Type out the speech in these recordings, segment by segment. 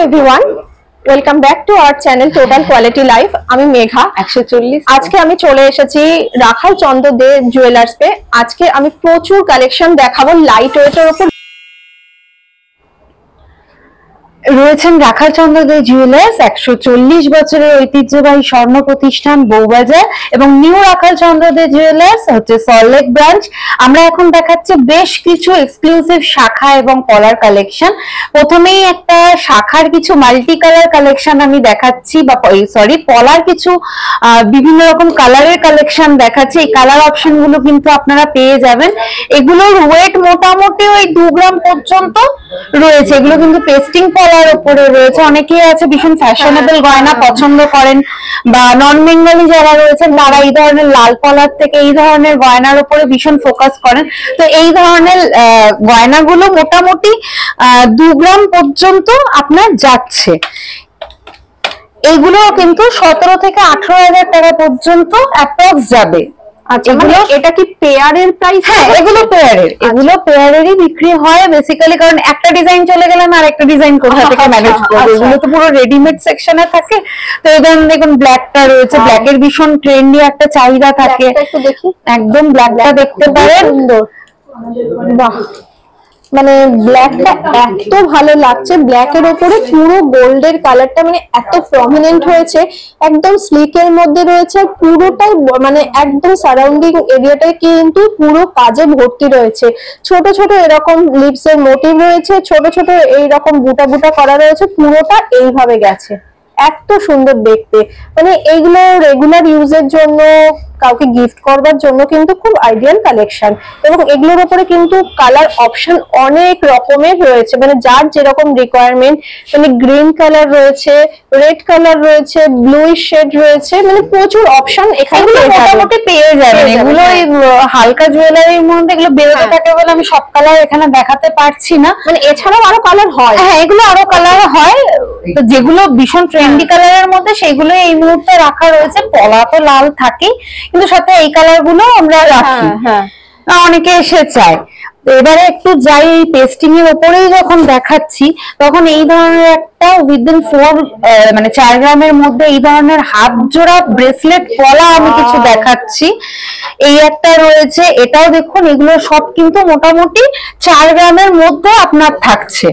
Everyone, welcome back to our channel total quality life. আমি মেঘা 140। আজকে আমি চলে এসেছি রাখাল চন্দ্র দে জুয়েলার্স পে। আজকে আমি প্রচুর কালেকশন দেখাবো লাইট ওয়েটের উপর। রয়েছেন রাখাল চন্দ্র দে জুয়েলার্স, 140 বছরের ঐতিহ্যবাহী স্বর্ণ প্রতিষ্ঠান বউবাজার, এবং নিউ রাখাল চন্দ্র দে জুয়েলার্স হচ্ছে সল্টলেক ব্রাঞ্চ। আমরা এখন দেখাচ্ছি বেশ কিছু এক্সক্লুসিভ শাখা এবং পলার কালেকশন। প্রথমেই একটা শাখার কিছু মাল্টি কালার কালেকশন আমি দেখাচ্ছি, বা সরি পলার কিছু বিভিন্ন রকম কালারের কালেকশন দেখাচ্ছি। এই কালার অপশন গুলো কিন্তু আপনারা পেয়ে যাবেন। এগুলোর ওয়েট মোটামুটি ওই 2 গ্রাম পর্যন্ত রয়েছে। এগুলো কিন্তু পেস্টিং পলার উপরে রয়েছে। অনেকেই আছে ভীষণ ফ্যাশনেবল গয়না পছন্দ করেন, বা নন বেঙ্গলি যারা রয়েছেন তারা এই ধরনের লাল পলার থেকে এই ধরনের গয়নার উপরে ভীষণ ফোকাস করেন। তো এই ধরনের গয়নাগুলো মোটামুটি 2 গ্রাম পর্যন্ত আপনার যাচ্ছে। এইগুলো কিন্তু 17 থেকে 18,000 টাকা পর্যন্ত অ্যাপ্রক্স যাবে। আচ্ছা, মানে এটা কি পেয়ারের প্রাইস? হ্যাঁ, এগুলো পেয়ারের, এগুলো পেয়ারেরই বিক্রি হয় বেসিক্যালি, কারণ একটা ডিজাইন চলে গেলে আর একটা ডিজাইন কোথা থেকে ম্যানেজ করবে। এগুলো তো পুরো রেডিমেড সেকশনে থাকে। তো এই ধরনের দেখুন ব্ল্যাকটা রয়েছে, ব্ল্যাকের ভীষণ ট্রেন্ডি একটা চাহিদা থাকে। একটু দেখি, একদম ব্ল্যাকটা দেখতে পারেন, সুন্দর। বাহ, মানে ব্ল্যাকটা এত ভালো লাগছে। ব্ল্যাকের উপরে পুরো গোল্ডের কালারটা মানে এত প্রমিনেন্ট হয়েছে, একদম স্লিকের মধ্যে রয়েছে। পুরোটাই মানে একদম সারাউন্ডিং এরিয়াটাই কিন্তু পুরো কাজে ভর্তি রয়েছে। ছোট ছোট এরকম লিপস এর মোটিভ রয়েছে, ছোট ছোট এইরকম বুটা বুটা করা রয়েছে। পুরোটা এইভাবে গেছে, এত সুন্দর দেখতে। মানে এইগুলো রেগুলার ইউজের জন্য, কাউকে গিফট করবার জন্য কিন্তু খুব আইডিয়াল কালেকশন। এবং এগুলোর উপরে কিন্তু কালার অপশন অনেক রকমের রয়েছে, মানে যার যেরকম রিকোয়ারমেন্ট। মানে গ্রিন কালার রয়েছে, রেড কালার রয়েছে, ব্লুইশ শেড রয়েছে, মানে প্রচুর অপশন এখানে মোটামুটি পেয়ে যাবেন। এগুলো হালকা জুয়েলারির মধ্যে এগুলো বেরোতে থাকে বলে আমি সব কালার এখানে দেখাতে পারছি না। মানে এছাড়াও আরো কালার হয়। হ্যাঁ, এগুলো আরো কালার হয়। তো যেগুলো ভীষণ ট্রেন্ডি কালারের মধ্যে সেগুলো এই মুহূর্তে রাখা রয়েছে। পলা তো লাল থাকে, কিন্তু সাথে এই কালার গুলো আমরা রাখি। অনেকে এসে চায়। তো এবারে একটু যাই এই পেস্টিং এর উপরেই যখন দেখাচ্ছি, তখন এই ধরনের একটা উইদিন 4 মানে 4 গ্রামের মধ্যে এই ধরনের হাত জোড়া ব্রেসলেট পলা আমি কিছু দেখাচ্ছি। এই একটা রয়েছে, এটাও দেখুন। এগুলো সব কিন্তু মোটামুটি 4 গ্রামের মধ্যে আপনার থাকছে।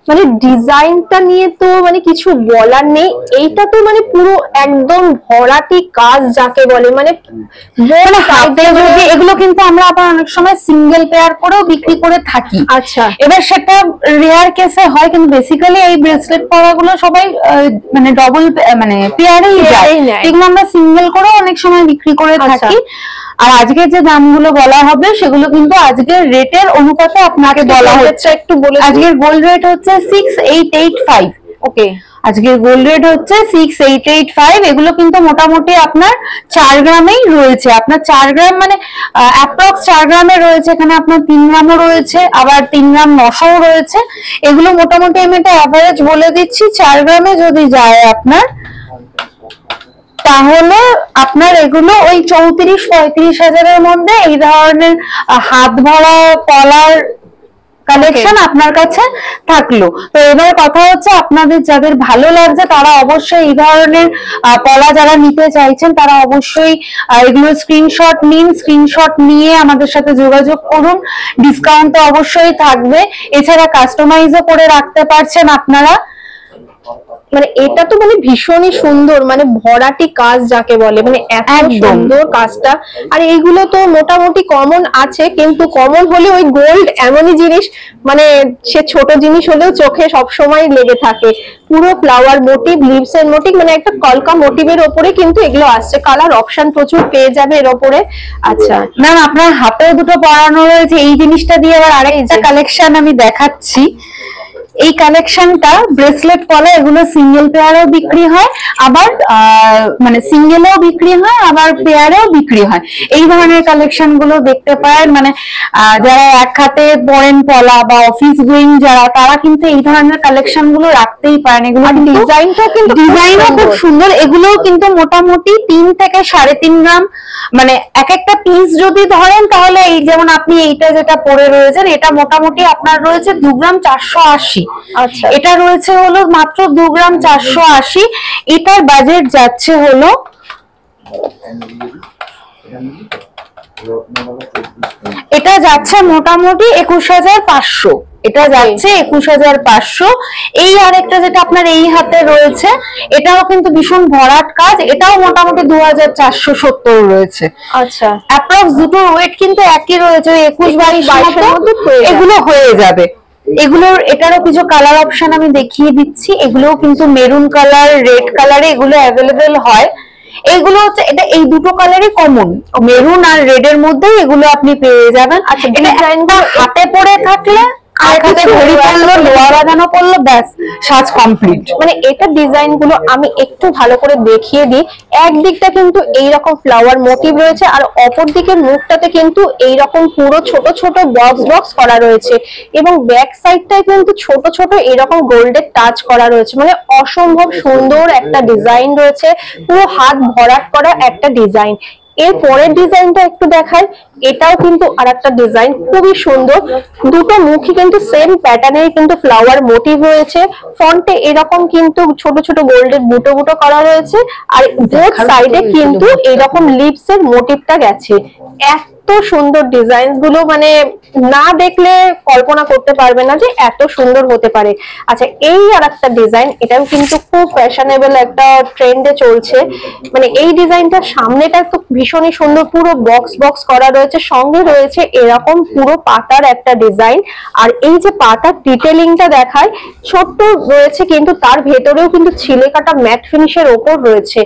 মানে ডিজাইনটা নিয়ে তো মানে কিছু বলার নেই। এইটা তো মানে পুরো একদম ভরাটি কাজ যাকে বলে, মানে হাতে যদি এগুলো কিন্তু আমরা আবার অনেক সময় সিঙ্গেল পেয়ার করেও বিক্রি করে থাকি। আচ্ছা, এবার সেটা রেয়ার কেসে হয়, কিন্তু বেসিক্যালি এই ব্রেসলেট পরাগুলো সবাই মানে ডবল মানে পেয়ারেই যায়। এগুলো আমরা সিঙ্গেল করেও অনেক সময় বিক্রি করে থাকি। আর আজকে যে দামগুলো বলা হবে সেগুলো কিন্তু আজকের রেটের অনুপাতে আপনাকে বলা হচ্ছে। একটু বলে, আজকের গোল্ড রেট হচ্ছে 6885। ওকে, আজকের গোল্ড রেট হচ্ছে 6885। এগুলো কিন্তু মোটামুটি আপনার 4 গ্রামেই রয়েছে। আপনার 4 গ্রাম মানে অ্যাপ্রক্স 4 গ্রামে রয়েছে। এখানে আপনার 3 গ্রামও রয়েছে, আবার 3 গ্রাম 900ও রয়েছে। এগুলো মোটামুটি আমি এটা অ্যাভারেজ বলে দিচ্ছি। 4 গ্রামে যদি যায় আপনার, তাহলে আপনার এগুলো ওই 34-35 হাজারের মধ্যে এই ধরনের হাত ভরা পলার কালেকশন আপনার কাছে থাকলো। তো এবার কথা হচ্ছে, আপনাদের যাদের ভালো লাগছে তারা অবশ্যই এই ধরনের পলা যারা নিতে চাইছেন তারা অবশ্যই এগুলো স্ক্রিনশট নিন। স্ক্রিনশট নিয়ে আমাদের সাথে যোগাযোগ করুন। ডিসকাউন্ট তো অবশ্যই থাকবে। এছাড়া কাস্টমাইজও করে রাখতে পারছেন আপনারা। মানে এটা তো মানে ভীষণই সুন্দর, মানে ভরাটি কাজ যাকে বলে, মানে এত সুন্দর কাজটা। আর এইগুলো তো মোটামুটি কমন আছে, কিন্তু কমন হলে ওই গোল্ড এমনই জিনিস, মানে সে ছোট জিনিস হলেও চোখে সবসময় লেগে থাকে। পুরো ফ্লাওয়ার মোটিভ, লিভস এর মোটিভ, মানে একটা কলকা মোটিভের ওপরে কিন্তু এগুলো আসছে। কালার অপশন প্রচুর পেয়ে যাবে এর ওপরে। আচ্ছা ম্যাম, আপনার হাতেও দুটো পরানো রয়েছে। এই জিনিসটা দিয়ে আবার আরেকটা কালেকশন আমি দেখাচ্ছি। এই কালেকশনটা ব্রেসলেট পলা, এগুলো সিঙ্গেল পেয়ারেও বিক্রি হয়, আবার মানে সিঙ্গেলেও বিক্রি হয়, আবার পেয়ারেও বিক্রি হয়। এই ধরনের কালেকশন গুলো দেখতে পারেন। মানে যারা এক হাতে পরেন পলা বা অফিস গোয়িং যারা, তারা কিন্তু এই ধরনের কালেকশন গুলো রাখতেই পারেন। এগুলো ডিজাইনও খুব সুন্দর। এগুলোও কিন্তু মোটামুটি 3 থেকে 3.5 গ্রাম, মানে এক একটা পিস যদি ধরেন তাহলে এই যেমন আপনি এইটা যেটা পরে রয়েছেন, এটা মোটামুটি আপনার রয়েছে 2 গ্রাম 480। আচ্ছা, এটা রয়েছে হলো মাত্র 2 গ্রাম 480। এটার বাজেট যাচ্ছে হলো এটা যাচ্ছে মোটামুটি 21,500। এটা যাচ্ছে 21,500। এই আরেকটা যেটা আপনার এই হাতে রয়েছে, এটাও কিন্তু ভীষণ ভরাট কাজ, এটাও মোটামুটি 2,470 রয়েছে। আচ্ছা, অ্যাপ্রক্স দুটোর ওয়েট কিন্তু একই রয়েছে, 21-22 মধ্যে এগুলো হয়ে যাবে। এগুলোর এটারও কিছু কালার অপশন আমি দেখিয়ে দিচ্ছি। এগুলোও কিন্তু মেরুন কালার, রেড কালারে এগুলো অ্যাভেলেবেল হয়। এগুলো হচ্ছে এটা এই দুটো কালারই কমন, মেরুন আর রেড এর মধ্যে এগুলো আপনি পেয়ে যাবেন। আচ্ছা, এটা একবার হাতে পরে থাকলে আর হাতে ঘড়ি পরলো, লোয়া বাঁধানো পড়লো, ব্যাস সাজ কমপ্লিট। মানে এটা ডিজাইন গুলো আমি একটু ভালো করে দেখিয়ে দিই। একদিকটা কিন্তু এইরকম ফ্লাওয়ার মোটিভ রয়েছে, আর অপর দিকের মুখটাতে কিন্তু এইরকম পুরো ছোট ছোট বক্স বক্স করা রয়েছে, এবং ব্যাক সাইডটায় কিন্তু ছোট ছোট এরকম গোল্ডের টাচ করা রয়েছে। মানে অসম্ভব সুন্দর একটা ডিজাইন রয়েছে, পুরো হাত ভরাট করা একটা ডিজাইন। এর পরের ডিজাইনটা একটু দেখাই, এটাও কিন্তু আরেকটা ডিজাইন খুবই সুন্দর। দুটো মুখই কিন্তু সেম প্যাটার্নের কিন্তু ফ্লাওয়ার মোটিভ রয়েছে, ফ্রন্টে এরকম কিন্তু ছোট ছোট গোল্ডের বুটো বুটো করা রয়েছে, আর বোথ সাইডে কিন্তু এরকম লিপস এর মোটিভটা গেছে। এত সুন্দর ডিজাইন গুলো, মানে না দেখলে কল্পনা করতে পারবে না যে এত সুন্দর হতে পারে। আচ্ছা, এই আরেকটা ডিজাইন, এটাও কিন্তু খুব ফ্যাশনেবল একটা ট্রেন্ডে চলছে। মানে এই ডিজাইনটার সামনেটা তো ভীষণই সুন্দর, পুরো বক্স বক্স করা রয়েছে, সঙ্গে রয়েছে এরকম পুরো পাতার একটা ডিজাইন। আর এই যে পাতার ডিটেলিংটা দেখায়, ছোট্ট রয়েছে কিন্তু তার ভেতরেও কিন্তু ছিলে কাটা ম্যাট ফিনিশের ওপর রয়েছে।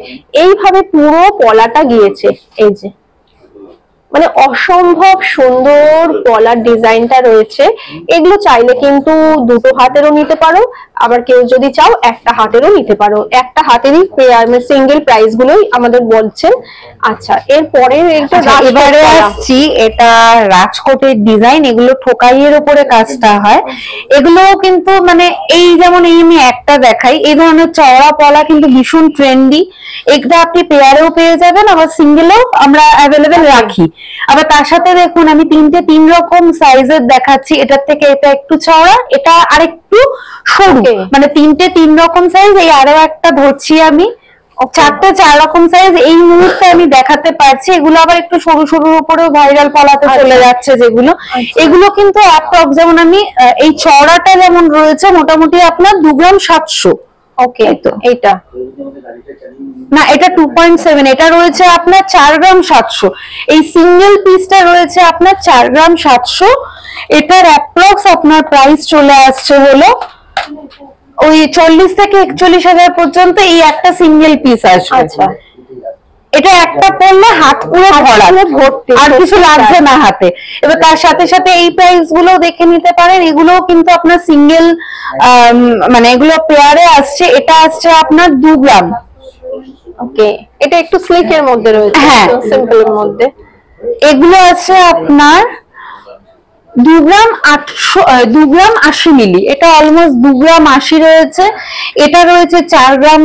এইভাবে পুরো পলাটা গিয়েছে, এই যে মানে অসম্ভব সুন্দর পলার ডিজাইনটা রয়েছে। এগুলো চাইলে কিন্তু দুটো হাতেরও নিতে পারো, আবার কেউ যদি চাও একটা হাতেরও নিতে পারো। একটা হাতেরই সিঙ্গেল প্রাইস গুলোই আমাদের বলছেন। আচ্ছা, এরপরে এবারে আসছি, এটা রাজকোটের ডিজাইন। এগুলো ঠোকাইয়ের উপরে কাজটা হয়। এগুলো কিন্তু মানে এই যেমন এই আমি একটা দেখাই, এই ধরনের চওড়া পলা কিন্তু ভীষণ ট্রেন্ডি। এটা আপনি পেয়ারেও পেয়ে যাবেন, আবার সিঙ্গেলেও আমরা অ্যাভেলেবেল রাখি। আবার তার সাথে দেখুন আমি তিন রকম সাইজের দেখাচ্ছি। এটার থেকে এটা একটু চওড়া, এটা আরেকটু সরু, মানে তিন রকম সাইজ। এই আরো একটা ধরছি আমি, 4 রকম সাইজ এই মুহূর্তে আমি দেখাতে পারছি। এগুলো আবার একটু সরু সরুর উপরেও ভাইরাল পলাতে চলে যাচ্ছে যেগুলো। এগুলো কিন্তু অ্যাপ্রক্স যেমন আমি এই চওড়াটা যেমন রয়েছে মোটামুটি আপনার 2 গ্রাম 700। ওকে, তো এইটা না, এটা 2.7, এটা রয়েছে আপনার 4 গ্রাম 700। এই সিঙ্গেল পিসটা রয়েছে আপনার 4 গ্রাম 700। এটার অ্যাপ্রক্স আপনার প্রাইস চলে আসছে হলো ওই 40 থেকে 41,000 পর্যন্ত এই একটা সিঙ্গেল পিস আসবে। আচ্ছা, এটা একটা পড়লে হাত পুরো ভরা, আর কিছু লাগবে না হাতে। এবার তার সাথে সাথে এই প্রাইস গুলো দেখে নিতে পারেন। এগুলো কিন্তু আপনার সিঙ্গেল, মানে এগুলো পেয়ারে আসছে। এটা আসছে আপনার 2 গ্রাম। ওকে, এটা একটু স্লিকের মধ্যে রয়েছে, হ্যাঁ, সিম্পলের মধ্যে। এগুলো আছে আপনার 2 গ্রাম 80 মিলি। এটা অলমোস্ট 2 গ্রাম 80 রয়েছে। এটা রয়েছে 4 গ্রাম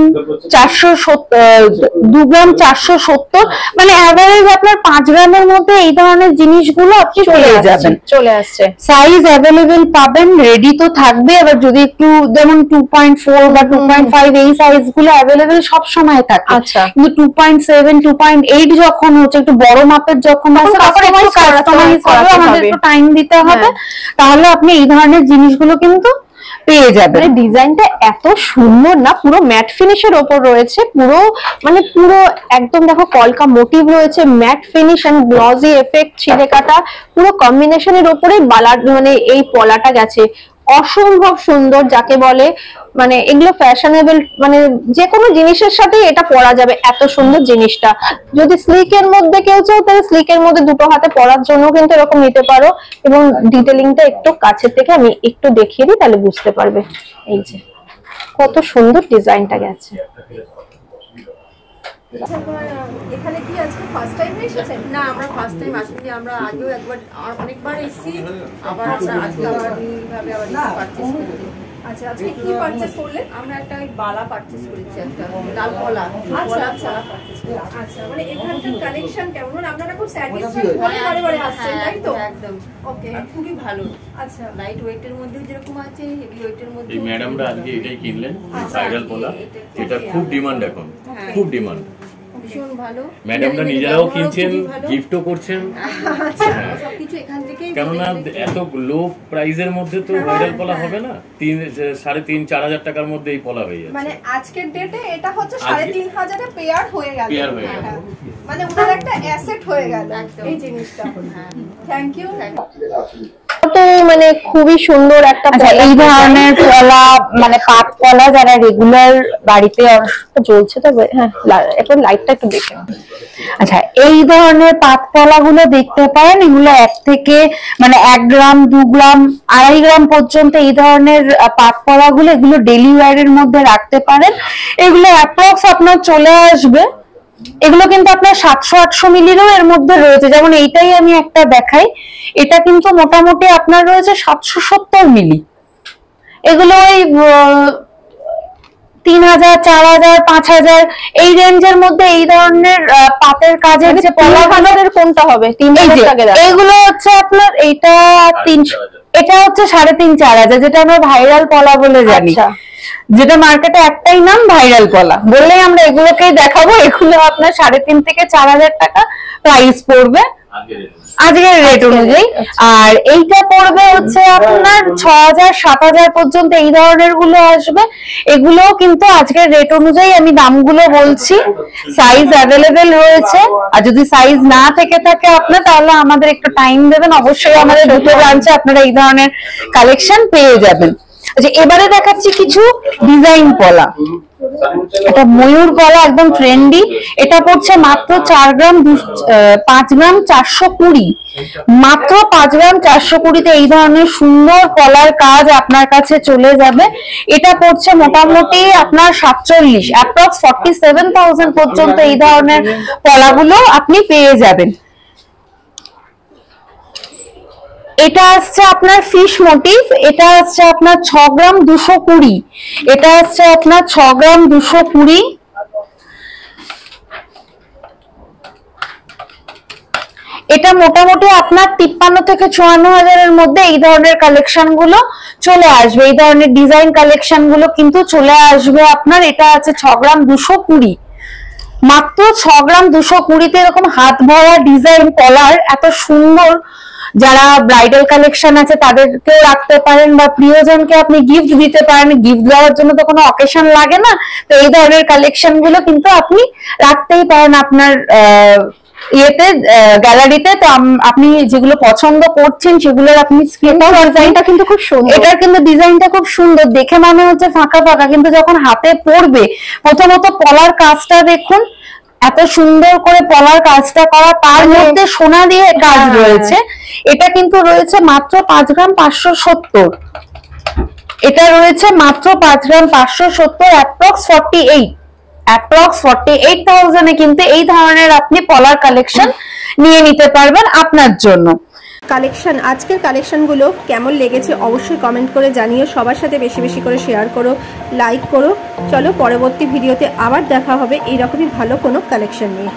470, 2 গ্রাম 470। মানে অ্যাভারেজ আপনার 5 গ্রামের মধ্যে এই ধরনের জিনিসগুলো আপনি পেয়ে যাবেন, চলে আসছে। সাইজ অ্যাভেলেবেল পাবেন, রেডি তো থাকবে। এবার যদি একটু যেমন 2.4 বা 2.5 এই সাইজ গুলো অ্যাভেলেবেল সব সময় থাকে। আচ্ছা, কিন্তু 2.7, 2.8 যখন হচ্ছে, একটু বড় মাপের যখন আছে, তখন একটু কাস্টমাইজ করতে আমাদের একটু টাইম দিতে হবে। তাহলে আপনি এই ধরনের জিনিসগুলো কিন্তু পেয়ে যাবেন। মানে ডিজাইনটা এত সুন্দর না, পুরো ম্যাট ফিনিশের ওপর রয়েছে, পুরো মানে পুরো একদম দেখো কলকা মোটিভ রয়েছে, matte finish and glossy effect, ছিঁড়ে কাটা পুরো কম্বিনেশনের ওপরে বালার মানে এই পলাটা গেছে। অসম্ভব সুন্দর যাকে বলে, মানে এগুলো ফ্যাশনেবল, মানে যে কোনো জিনিসের সাথে এটা পরা যাবে, এত সুন্দর জিনিসটা। যদি স্লিকের মধ্যে কেউ চাও তাহলে স্লিকের মধ্যে দুটো হাতে পরার জন্য কিন্তু এরকম নিতে পারো। এবং ডিটেলিংটা একটু কাছের থেকে আমি একটু দেখিয়ে দিই, তাহলে বুঝতে পারবে। এই যে কত সুন্দর ডিজাইনটা গেছে। এখানে কি আজকে ফার্স্ট টাইম এসেছেন? না, আমরা ফার্স্ট টাইম আসলে আমরা আগেও একবার অনেকবার এসেছি, আবার আজকে আবার এইভাবে আবার পারচেজ করি। আচ্ছা আজকে কি পারচেজ করলে? আমরা একটা ওই বালা পারচেজ করেছি, একটা লাল পলা পলা পারচেজ করেছি। আচ্ছা মানে এখানকার কালেকশন কেমন? মানে আপনারা খুব স্যাটিসফাইড বারে আসছেন তাই তো? একদম ওকে খুবই ভালো। আচ্ছা লাইট ওয়েটের মধ্যে যেরকম আছে হেভি ওয়েটের মধ্যে এই ম্যাডামরা আজকে এটাই কিনলেন ভাইরাল পলা, যেটা খুব ডিমান্ড এখন, খুব ডিমান্ড। ভীষণ ভালো। ম্যাডামরা নিজেরাও কিনছেন, গিফটও করছেন। সবকিছু এখান থেকেই, কেননা এত লো প্রাইজের মধ্যে তো ভাইরাল পলা হবে না। 3,500-4 হাজার টাকার মধ্যে এই পলা হয়ে যাচ্ছে। মানে আজকের ডেটে এটা হচ্ছে 3,500 এ পেয়ার হয়ে গেল। পেয়ার হয়ে গেল, মানে ওনার একটা অ্যাসেট হয়ে গেল এই জিনিসটা। Thank you. তো মানে খুবই সুন্দর একটা আচ্ছা, এই ধরনের পলা মানে পাট পলা যারা রেগুলার বাড়িতে জ্বলছে তবে হ্যাঁ একটু লাইটটা একটু দেখে। আচ্ছা, এই ধরনের পাট পলা গুলো দেখতে পারেন, এগুলো 1 থেকে মানে 1 গ্রাম 2 গ্রাম 2.5 গ্রাম পর্যন্ত এই ধরনের পাট পলা গুলো, এগুলো ডেলি ওয়্যারের মধ্যে রাখতে পারেন। এগুলো অ্যাপ্রক্স আপনার চলে আসবে, এগুলো কিন্তু আপনার 700-800 মিলিরও এর মধ্যে রয়েছে। যেমন এইটাই আমি একটা দেখাই, এটা কিন্তু মোটামুটি আপনার রয়েছে 770 মিলি। এগুলো ওই 3000, 4000, 5000 এই রেঞ্জের মধ্যে এই ধরনের পাতের কাজের যে পলাগুলোর কোনটা হবে? 3000 টাকা। এইগুলো হচ্ছে আপনার এইটা 300, এটা হচ্ছে 3,500-4,000, যেটা আমরা ভাইরাল পলা বলে জানি। যেটা মার্কেটে একটাই নাম ভাইরাল পলা বললেই আমরা এগুলোকেই দেখাবো। এগুলো আপনার 3,500 থেকে 4,000 টাকা প্রাইস পড়বে আজকের রেট অনুযায়ী। আর এইটা পড়বে হচ্ছে আপনার 6,000-7,000 পর্যন্ত এই ধরনের গুলো আসবে। এগুলো কিন্তু আজকের রেট অনুযায়ী আমি দামগুলো বলছি। সাইজ অ্যাভেলেবেল রয়েছে, আর যদি সাইজ না থেকে থাকে আপনার, তাহলে আমাদের একটু টাইম দেবেন। অবশ্যই আমাদের দুটো ব্রাঞ্চে আপনারা এই ধরনের কালেকশন পেয়ে যাবেন। আচ্ছা, এবারে দেখাচ্ছি কিছু ডিজাইন পলা। এটা ময়ূর পলা, একদম ট্রেন্ডি। এটা পড়ছে মাত্র 5 গ্রাম 420, মাত্র 5 গ্রাম 420-তে এই ধরনের সুন্দর পলার কাজ আপনার কাছে চলে যাবে। এটা পড়ছে মোটামুটি আপনার 47, অ্যাপ্রক্স 47,000 পর্যন্ত এই ধরনের পলাগুলো আপনি পেয়ে যাবেন। এটা আসছে আপনার ফিশ মোটিভ, এটা আসছে আপনার 6 গ্রাম 220, এটা আসছে আপনার 6 গ্রাম 220। এটা মোটামুটি আপনার 53 থেকে 54 হাজারের মধ্যে এই ধরনের কালেকশন গুলো চলে আসবে। এই ধরনের ডিজাইন কালেকশন গুলো কিন্তু চলে আসবে আপনার। এটা আছে 6 গ্রাম 220, মাত্র 6 গ্রাম 220-তে এরকম হাত ভরা ডিজাইন পলার এত সুন্দর। যারা ব্রাইডাল কালেকশন আছে তাদেরকেও রাখতে পারেন, বা প্রিয়জনকে আপনি গিফট দিতে পারেন। গিফট দেওয়ার জন্য তো কোনো অকেশন লাগে না, তো এই ধরনের কালেকশন গুলো কিন্তু আপনি রাখতেই পারেন আপনার ইয়েতে, গ্যালারিতে। তো আপনি যেগুলো পছন্দ করছেন সেগুলোর আপনি ডিজাইনটা কিন্তু খুব সুন্দর। এটার কিন্তু ডিজাইনটা খুব সুন্দর, দেখে মনে হচ্ছে ফাঁকা ফাঁকা, কিন্তু যখন হাতে পড়বে, প্রথমত পলার কাজটা দেখুন, এত সুন্দর করে পলার কাজটা করা, তার মধ্যে সোনা দিয়ে কাজ রয়েছে। এটা কিন্তু রয়েছে মাত্র 5 গ্রাম 570, এটা রয়েছে মাত্র 5 গ্রাম 570, অ্যাপ্রক্স 48,000-এ কিন্তু এই ধরনের আপনি পলার কালেকশন নিয়ে নিতে পারবেন আপনার জন্য। কালেকশন, আজকের কালেকশনগুলো কেমন লেগেছে অবশ্যই কমেন্ট করে জানিও। সবার সাথে বেশি বেশি করে শেয়ার করো, লাইক করো। চলো পরবর্তী ভিডিওতে আবার দেখা হবে এইরকমই ভালো কোনো কালেকশন নিয়ে।